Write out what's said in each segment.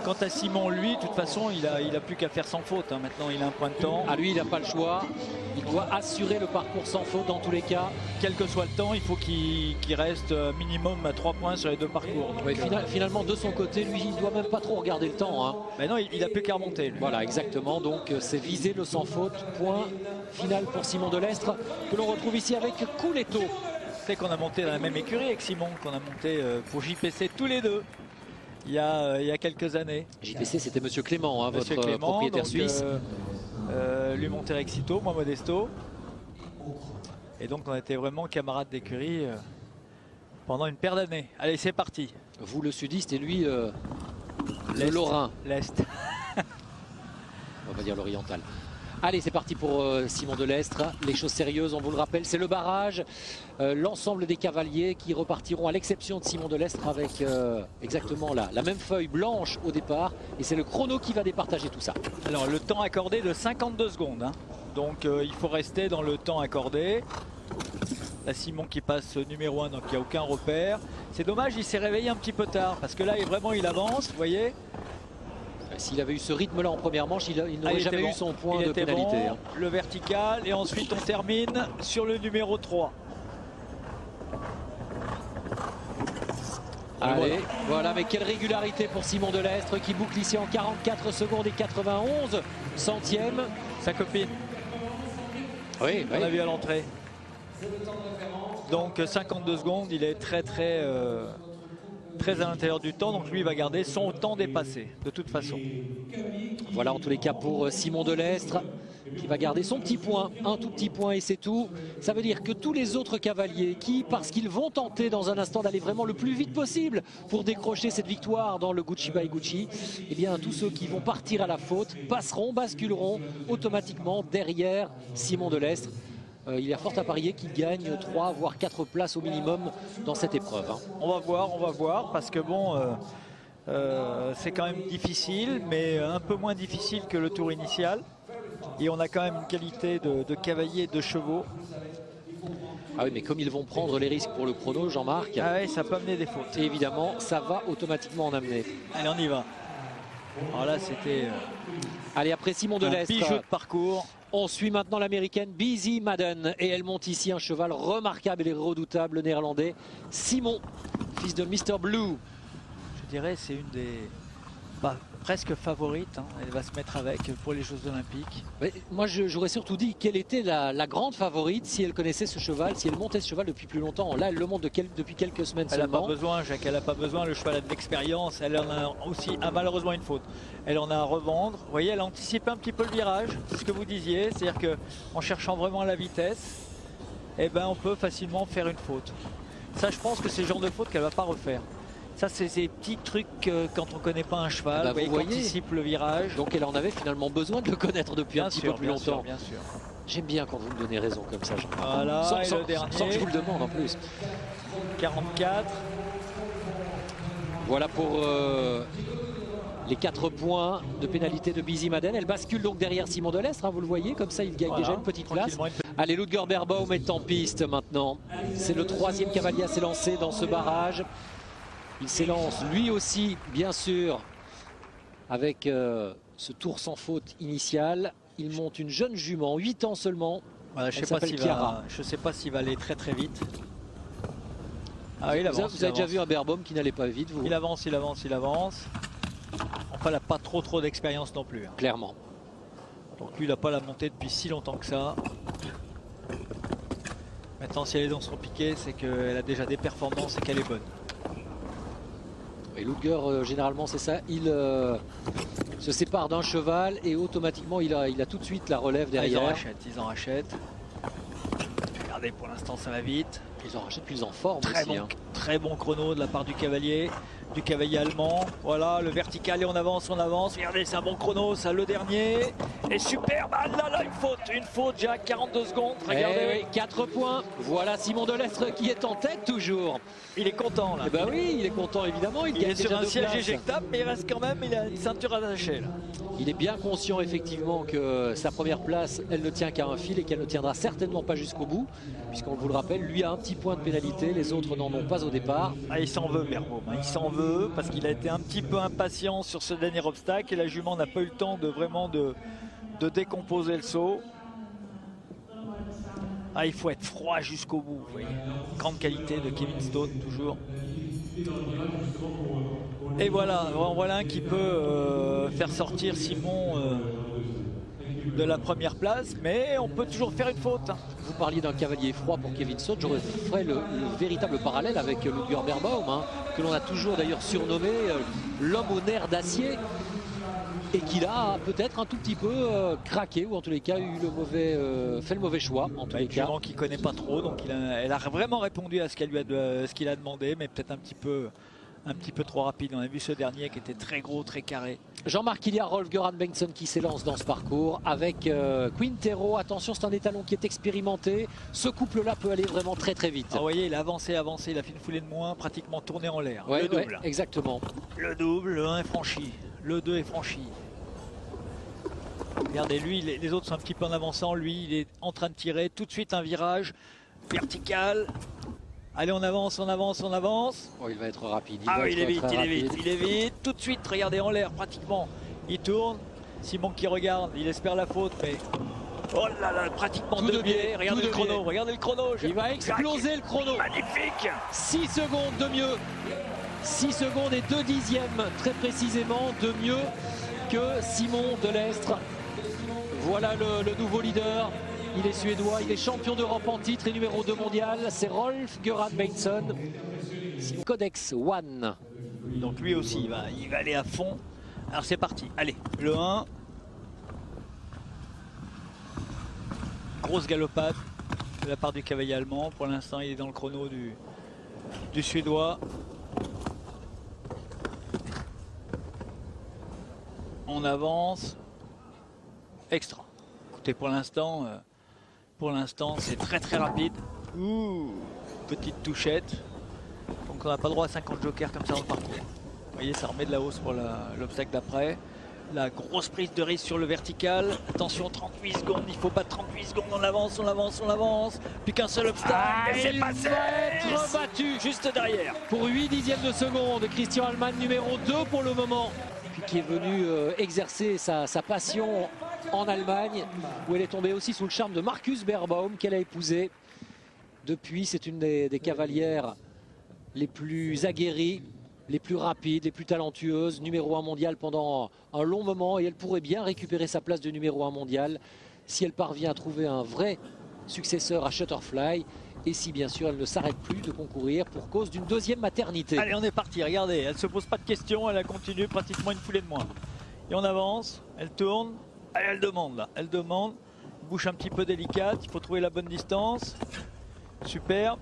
Quant à Simon, lui, de toute façon, il a plus qu'à faire sans faute. Hein. Maintenant, il a un point de temps. À lui, il n'a pas le choix. Il doit assurer le parcours sans faute dans tous les cas. Quel que soit le temps, il faut qu'il reste minimum à 3 points sur les deux parcours. Oui, finalement, de son côté, lui, il ne doit même pas trop regarder le temps. Hein. Ben non, il a plus qu'à remonter. Lui. Voilà, exactement. Donc, c'est viser le sans faute. Point final pour Simon Delestre, que l'on retrouve ici avec Couletto. C'est qu'on a monté dans la même écurie avec Simon, qu'on a monté pour JPC tous les deux. Il y a quelques années. JPC, c'était Monsieur Clément, hein, Monsieur votre Clément, propriétaire donc, suisse. Lui Monterexito, moi Modesto. Et donc on était vraiment camarades d'écurie pendant une paire d'années. Allez, c'est parti. Vous le sudiste et lui le Lorrain. L'Est. On va dire l'oriental. Allez, c'est parti pour Simon Delestre. Les choses sérieuses, on vous le rappelle, c'est le barrage. L'ensemble des cavaliers qui repartiront, à l'exception de Simon Delestre, avec exactement la même feuille blanche au départ. Et c'est le chrono qui va départager tout ça. Alors, le temps accordé de 52 secondes. Hein. Donc, il faut rester dans le temps accordé. Là, Simon qui passe numéro 1, donc il n'y a aucun repère. C'est dommage, il s'est réveillé un petit peu tard. Parce que là, vraiment, il avance, vous voyez. S'il avait eu ce rythme-là en première manche, il n'aurait jamais eu son point de pénalité. Bon, hein. Le vertical, et ensuite on termine sur le numéro 3. Allez, voilà, mais quelle régularité pour Simon Delestre qui boucle ici en 44 secondes et 91 centièmes. Sa copine. Oui, on a vu à l'entrée. Donc 52 secondes, il est très à l'intérieur du temps, donc lui il va garder son temps dépassé de toute façon. Voilà en tous les cas pour Simon Delestre qui va garder son petit point, un tout petit point et c'est tout. Ça veut dire que tous les autres cavaliers qui, parce qu'ils vont tenter dans un instant d'aller vraiment le plus vite possible pour décrocher cette victoire dans le Gucci by Gucci, eh bien tous ceux qui vont partir à la faute passeront, basculeront automatiquement derrière Simon Delestre. Il y a fort à parier qu'il gagne 3 voire 4 places au minimum dans cette épreuve. Hein. On va voir, parce que bon, c'est quand même difficile, mais un peu moins difficile que le tour initial. Et on a quand même une qualité de cavalier et de chevaux. Ah oui, mais comme ils vont prendre les risques pour le chrono, Jean-Marc. Ah oui, ça peut amener des fautes. Et évidemment, ça va automatiquement en amener. Allez, on y va. Alors là, c'était... Allez, après Simon Delestre, bijou de parcours. On suit maintenant l'américaine Busy Madden et elle monte ici un cheval remarquable et redoutable néerlandais, Simon, fils de Mr. Blue. Je dirais c'est une des presque favorites, hein. Elle va se mettre avec pour les Jeux Olympiques. Mais moi j'aurais surtout dit quelle était la grande favorite si elle connaissait ce cheval, si elle montait ce cheval depuis plus longtemps. Là elle le monte depuis quelques semaines seulement. Elle n'a pas besoin, Jacques, elle n'a pas besoin, le cheval a de l'expérience, elle en a aussi malheureusement une faute. Elle en a à revendre, vous voyez elle a anticipé un petit peu le virage, c'est ce que vous disiez, c'est-à-dire qu'en cherchant vraiment la vitesse, eh ben, on peut facilement faire une faute. Ça je pense que c'est le genre de faute qu'elle ne va pas refaire. Ça, c'est ces petits trucs quand on ne connaît pas un cheval, bah, vous voyez, anticipe le virage. Donc elle en avait finalement besoin de le connaître depuis un petit peu plus longtemps. Bien sûr. J'aime bien quand vous me donnez raison comme ça. Voilà, sans que je vous le demande en plus. 44. Voilà pour les 4 points de pénalité de Busy Madden. Elle bascule donc derrière Simon Delestre, hein, vous le voyez, comme ça il gagne déjà une petite place. Allez, Ludger Beerbaum est en piste maintenant. C'est le 3e cavalier à s'élancer dans ce barrage. Il s'élance lui aussi, bien sûr, avec ce tour sans faute initial. Il monte une jeune jument, 8 ans seulement. Voilà, je ne sais pas s'il va aller très vite. Ah, il avance, vous avez déjà vu un Beerbaum qui n'allait pas vite, vous? Il avance. Enfin, il n'a pas trop d'expérience non plus. Hein. Clairement. Donc lui, il n'a pas la montée depuis si longtemps que ça. Maintenant, si elle est dans son piquet, c'est qu'elle a déjà des performances et qu'elle est bonne. Et Ludger, généralement, c'est ça. Il se sépare d'un cheval et automatiquement, il a tout de suite la relève derrière. Ils en rachètent. Regardez, pour l'instant, ça va vite. Ils en rachètent, puis ils en forment aussi. Très bon chrono de la part du cavalier allemand. Voilà, le vertical et on avance. Regardez, c'est un bon chrono, ça, le dernier. Et superbe, ah là, une faute, Jacques, 42 secondes, regardez. Oui, 4 points. Voilà Simon Delestre qui est en tête toujours. Il est content là. Eh ben oui, il est content évidemment. Il est sur un siège éjectable, mais il reste quand même, il a une ceinture attachée là. Il est bien conscient effectivement que sa première place, elle ne tient qu'à un fil et qu'elle ne tiendra certainement pas jusqu'au bout, puisqu'on vous le rappelle, lui a un petit point de pénalité, les autres n'en ont pas au départ. Ah, il s'en veut, Beerbaum, il s'en veut. nerveux parce qu'il a été un petit peu impatient sur ce dernier obstacle et la jument n'a pas eu le temps de vraiment de décomposer le saut. Ah, il faut être froid jusqu'au bout, vous voyez. Grande qualité de Kevin Stott, toujours. Et voilà, voilà un qui peut faire sortir Simon de la première place, mais on peut toujours faire une faute. Vous parliez d'un cavalier froid pour Kevin Stott, je ferai le véritable parallèle avec Ludger Beerbaum, hein, que l'on a toujours d'ailleurs surnommé l'homme aux nerfs d'acier, et qu'il a peut-être un tout petit peu craqué, ou en tous les cas eu fait le mauvais choix. En tous les cas, qui connaît pas trop, donc elle a vraiment répondu à ce qu'il a demandé, mais peut-être un petit peu trop rapide. On a vu ce dernier qui était très gros, très carré. Jean-Marc, il y a Rolf-Göran Bengtsson qui s'élance dans ce parcours avec Quintero. Attention, c'est un étalon qui est expérimenté. Ce couple-là peut aller vraiment très très vite. Ah, vous voyez, il a avancé, il a fait une foulée de moins, pratiquement tourné en l'air. Ouais, le double. Ouais, exactement. Le double, le 1 est franchi, le 2 est franchi. Regardez, lui, les autres sont un petit peu en avançant. Lui, il est en train de tirer tout de suite un virage vertical. Allez, on avance, on avance, on avance. Oh, il va être rapide. Il est vite. Tout de suite, regardez en l'air, pratiquement. Il tourne. Simon qui regarde, il espère la faute, mais... Oh là là, pratiquement tout deux biais. Regardez le chrono, regardez le chrono. Il va exploser le chrono. Magnifique. 6 secondes de mieux. 6 secondes et 2 dixièmes, très précisément, de mieux que Simon Delestre. Voilà le nouveau leader. Il est suédois, il est champion d'Europe en titre et numéro 2 mondial. C'est Rolf-Göran Bengtsson. Codex One. Donc lui aussi, il va aller à fond. Alors c'est parti. Allez, le 1. Grosse galopade de la part du cavalier allemand. Pour l'instant, il est dans le chrono du suédois. On avance. Extra. Écoutez, pour l'instant, c'est très très rapide. Ouh, petite touchette. Donc on n'a pas droit à 50 jokers comme ça dans le parcours. Vous voyez, ça remet de la hausse pour l'obstacle d'après. La grosse prise de risque sur le vertical. Attention, 38 secondes, il faut pas 38 secondes, on avance, on avance, on avance. Plus qu'un seul obstacle, il va être battu juste derrière. Pour 8 dixièmes de seconde, Christian Allman numéro 2 pour le moment. Puis qui est venu exercer sa passion en Allemagne, où elle est tombée aussi sous le charme de Markus Beerbaum, qu'elle a épousé. Depuis, c'est une des cavalières les plus aguerries, les plus rapides, les plus talentueuses, numéro 1 mondial pendant un long moment, et elle pourrait bien récupérer sa place de numéro 1 mondial si elle parvient à trouver un vrai successeur à Shutterfly, et si bien sûr elle ne s'arrête plus de concourir pour cause d'une deuxième maternité. Allez, on est parti, regardez, elle se pose pas de questions, elle a continué pratiquement une foulée de moins. Et on avance, elle tourne, allez, elle demande là, elle demande, bouche un petit peu délicate, il faut trouver la bonne distance. Super.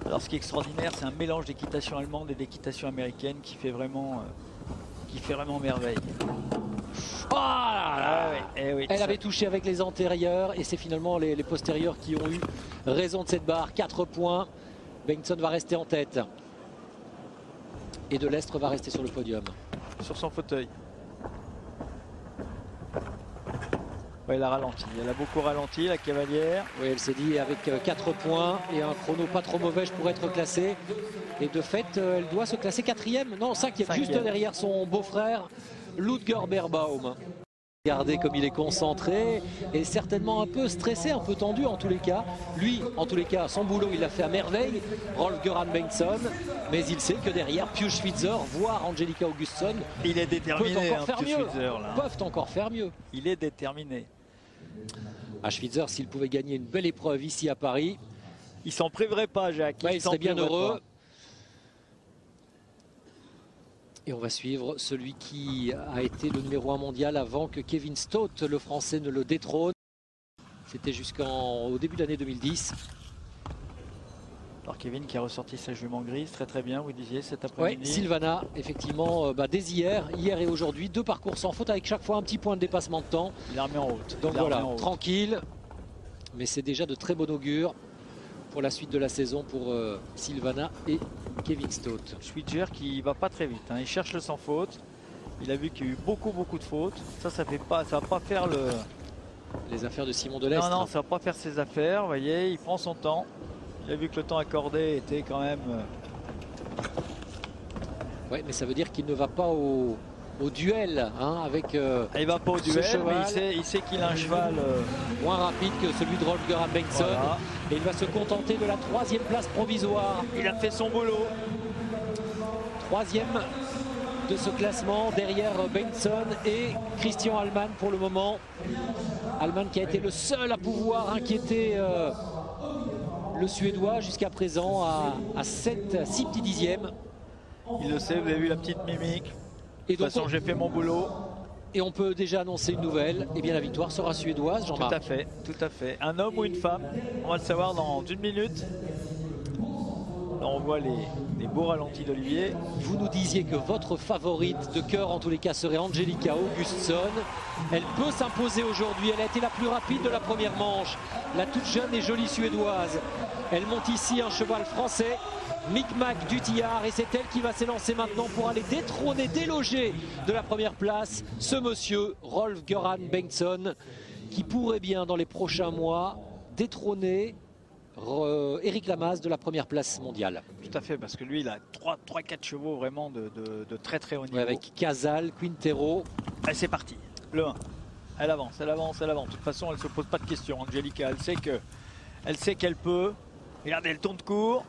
Alors ce qui est extraordinaire, c'est un mélange d'équitation allemande et d'équitation américaine qui fait vraiment merveille. Oh là là. Oui, elle avait touché avec les antérieurs et c'est finalement les postérieurs qui ont eu raison de cette barre. 4 points. Bengtsson va rester en tête. Et Delestre va rester sur le podium. Sur son fauteuil. Ouais, elle a ralenti. Elle a beaucoup ralenti, la cavalière. Oui, elle s'est dit avec 4 points et un chrono pas trop mauvais, je pourrais être classé. Et de fait, elle doit se classer 4e, non 5e, juste derrière son beau-frère, Ludger Beerbaum. Regardez comme il est concentré et certainement un peu stressé, un peu tendu en tous les cas. Lui, en tous les cas, son boulot, il l'a fait à merveille, Rolf-Göran Bengtsson. Mais il sait que derrière, Pius Schwitzer, voire Angelika Augustsson, il est déterminé, peuvent encore faire mieux. Il est déterminé. À Schwitzer, s'il pouvait gagner une belle épreuve ici à Paris, il s'en priverait pas, Jacques. Il serait bien heureux. Et on va suivre celui qui a été le numéro 1 mondial avant que Kevin Stott, le français, ne le détrône. C'était jusqu'au début de l'année 2010. Alors Kevin qui a ressorti sa jument grise, très très bien, vous disiez cet après-midi. Oui, Silvana, effectivement, dès hier et aujourd'hui, 2 parcours sans faute avec chaque fois un petit point de dépassement de temps. Il a remis en route. Donc voilà, tranquille, mais c'est déjà de très bon augure pour la suite de la saison pour Silvana et Kevin Stott. Schwitzer qui va pas très vite, hein. Il cherche le sans faute. Il a vu qu'il y a eu beaucoup de fautes. Ça va pas faire les affaires de Simon Delestre. Non, ça va pas faire ses affaires. Vous voyez, il prend son temps. Il a vu que le temps accordé était quand même Ouais, mais ça veut dire qu'il ne va pas au duel hein, avec il va pas au duel, cheval. mais il sait qu'il a un cheval moins rapide que celui de Rolf-Göran Bengtsson. Voilà. Et il va se contenter de la 3e place provisoire. Il a fait son boulot. 3e de ce classement derrière Bengtsson et Christian Allman pour le moment. Allman qui a été le seul à pouvoir inquiéter le Suédois jusqu'à présent à 6 petits dixièmes. Il le sait, vous avez vu la petite mimique. Et De toute façon, j'ai fait mon boulot. Et on peut déjà annoncer une nouvelle. Eh bien, la victoire sera suédoise, Jean-Marc. Tout à fait, tout à fait. Un homme ou une femme, on va le savoir dans 1 minute. Là, on voit les beaux ralentis d'Olivier. Vous nous disiez que votre favorite de cœur, en tous les cas, serait Angelica Augustsson. Elle peut s'imposer aujourd'hui. Elle a été la plus rapide de la première manche. La toute jeune et jolie Suédoise. Elle monte ici un cheval français, Micmac du Tillard, et c'est elle qui va s'élancer maintenant pour aller détrôner, déloger de la première place ce monsieur Rolf-Göran Bengtsson, qui pourrait bien dans les prochains mois détrôner Eric Lamaze de la première place mondiale. Tout à fait, parce que lui, il a 3-4 chevaux vraiment de très très haut niveau. Ouais, avec Casal, Quintero. Allez, c'est parti, le 1. Elle avance, elle avance, elle avance. De toute façon, elle ne se pose pas de questions, Angelica. Elle sait qu'elle peut. Regardez, elle tourne court.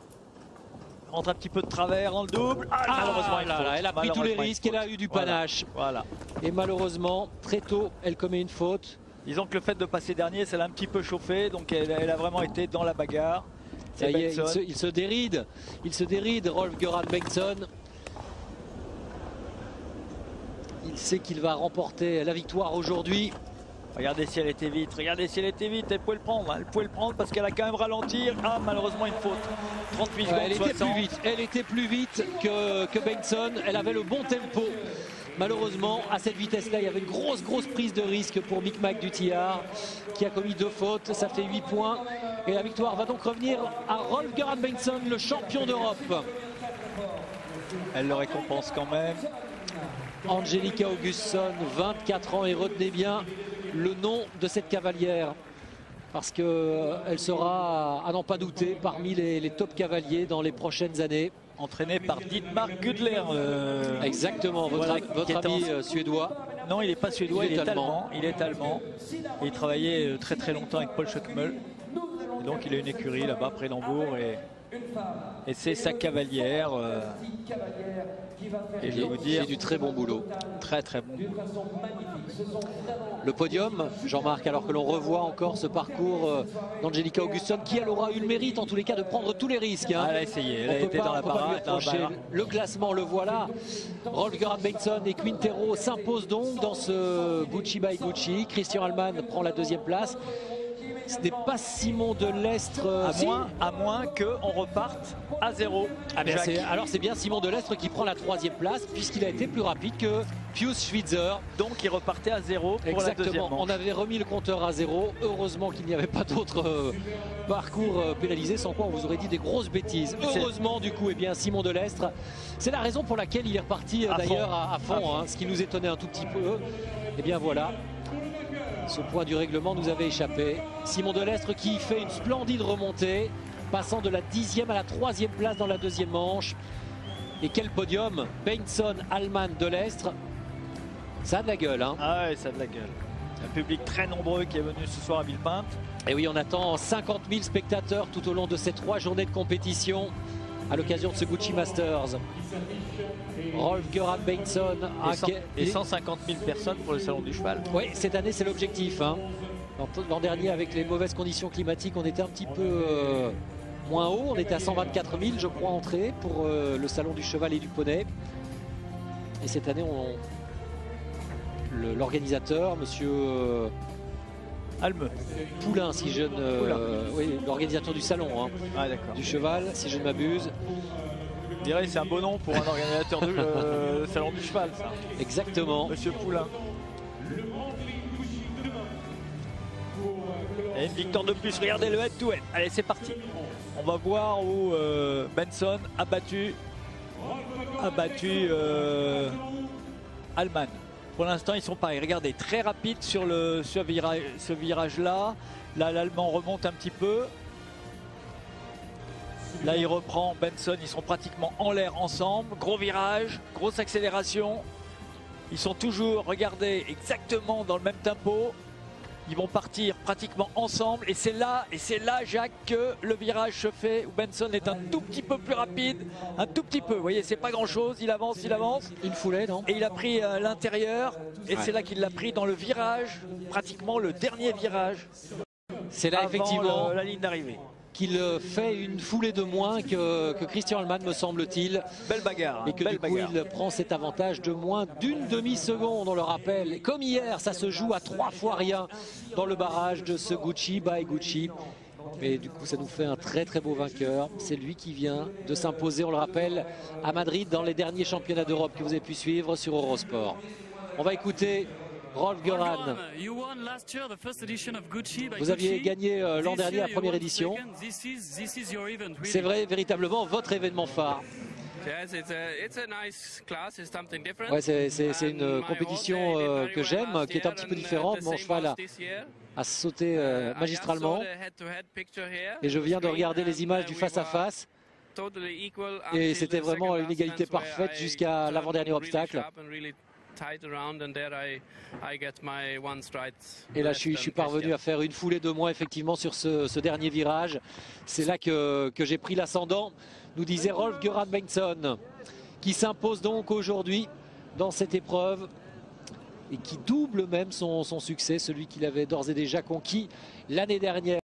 Rentre un petit peu de travers en le double. Malheureusement, elle a pris tous les risques, elle a eu du panache. Voilà. Et malheureusement, très tôt, elle commet une faute. Disons que le fait de passer dernier, ça l'a un petit peu chauffé. Donc elle a vraiment été dans la bagarre. Ça y est, il se déride. Il se déride, Rolf-Göran Bengtsson. Il sait qu'il va remporter la victoire aujourd'hui. Regardez si elle était vite, regardez si elle était vite, elle pouvait le prendre, elle pouvait le prendre parce qu'elle a quand même ralenti. Ah, malheureusement une faute. 38 secondes, elle était plus vite, elle était plus vite que Bengtsson, elle avait le bon tempo. Malheureusement, à cette vitesse-là, il y avait une grosse prise de risque pour Micmac du Tillard qui a commis 2 fautes, ça fait 8 points. Et la victoire va donc revenir à Rolf-Göran Bengtsson, le champion d'Europe. Elle le récompense quand même. Angelica Augustsson, 24 ans, et retenez bien le nom de cette cavalière parce qu'elle sera, à n'en pas douter, parmi les top cavaliers dans les prochaines années. Entraînée par Dietmar Gudler. Exactement, votre ami suédois. Non, il n'est pas suédois, il est allemand. Il est allemand. Et il travaillait très longtemps avec Paul Schockmühl. Et donc il a une écurie là-bas près d'Hambourg et c'est sa cavalière. Et je vais vous dire, c'est du très bon boulot. Très bon. Le podium, Jean-Marc, alors que l'on revoit encore ce parcours d'Angelica Augustsson, qui elle aura eu le mérite en tous les cas de prendre tous les risques. Hein. Elle a essayé, elle a été dans la parade. Le classement, le voilà. Rolf-Göran Bengtsson et Quintero s'imposent donc dans ce Gucci by Gucci. Christian Allman prend la 2e place. Ce n'est pas Simon de Lestre. À moins qu'on reparte à 0. Alors c'est bien Simon de Lestre qui prend la 3e place puisqu'il a été plus rapide que Pius Schwitzer. Donc il repartait à 0 pour la 2e manche. On avait remis le compteur à 0. Heureusement qu'il n'y avait pas d'autres parcours pénalisés, sans quoi on vous aurait dit des grosses bêtises. Heureusement du coup, Simon de Lestre. C'est la raison pour laquelle il est reparti d'ailleurs à fond, hein, ce qui nous étonnait un tout petit peu. Et bien voilà. Ce point du règlement nous avait échappé. Simon de Lestre qui fait une splendide remontée, passant de la 10e à la 3e place dans la 2e manche. Et quel podium! Bengtsson, Allman, de Lestre. Ça a de la gueule. Hein. Ah ouais, ça a de la gueule. Un public très nombreux qui est venu ce soir à Villepinte. Et oui, on attend 50 000 spectateurs tout au long de ces 3 journées de compétition à l'occasion de ce Gucci Masters. Rolf-Göran Bengtsson et 150 000 personnes pour le Salon du Cheval. Oui, cette année c'est l'objectif. Hein. L'an dernier, avec les mauvaises conditions climatiques, on était un petit peu moins haut. On était à 124 000, je crois, entrées pour le Salon du Cheval et du Poney. Et cette année, l'organisateur, monsieur Alme Poulain, si je ne... oui, l'organisateur du salon, hein, du cheval, si je ne m'abuse. Je dirais que c'est un beau nom pour un organisateur du Salon du Cheval, ça. Exactement. Monsieur Poulain. Et une victoire de plus, regardez le head-to-head. Allez, c'est parti. On va voir où Bengtsson a battu Allman. Pour l'instant, ils sont pareils. Regardez, très rapide sur ce virage-là. Là, l'Allemand remonte un petit peu. Là, il reprend Benson, ils sont pratiquement en l'air ensemble. Gros virage, grosse accélération. Ils sont toujours, regardez, exactement dans le même tempo. Ils vont partir pratiquement ensemble. Et c'est là, Jacques, que le virage se fait, où Benson est un tout petit peu plus rapide. Un tout petit peu, vous voyez, c'est pas grand-chose. Il avance, il avance. Une foulée, non? Et il a pris l'intérieur. Et c'est là qu'il l'a pris dans le virage, pratiquement le dernier virage. C'est là, effectivement, la ligne d'arrivée. Qu'il fait une foulée de moins que Christian Hellman, me semble-t-il. Belle bagarre. Et que belle du coup, bagarre. il prend cet avantage de moins d'une demi-seconde, on le rappelle. Et comme hier, ça se joue à 3 fois rien dans le barrage de ce Gucci by Gucci. Mais du coup, ça nous fait un très très beau vainqueur. C'est lui qui vient de s'imposer, on le rappelle, à Madrid dans les derniers championnats d'Europe que vous avez pu suivre sur Eurosport. On va écouter Rolf Göran. Vous aviez gagné l'an dernier la première édition. C'est vrai, véritablement votre événement phare. Ouais, c'est une compétition que j'aime, qui est un petit peu différente. Mon cheval a sauté magistralement. Et je viens de regarder les images du face-à-face. Et c'était vraiment une égalité parfaite jusqu'à l'avant-dernier obstacle. Et là, je suis parvenu à faire une foulée de moins, effectivement, sur ce dernier virage. C'est là que j'ai pris l'ascendant, nous disait Rolf Göran Bengtsson, qui s'impose donc aujourd'hui dans cette épreuve et qui double même son succès, celui qu'il avait d'ores et déjà conquis l'année dernière.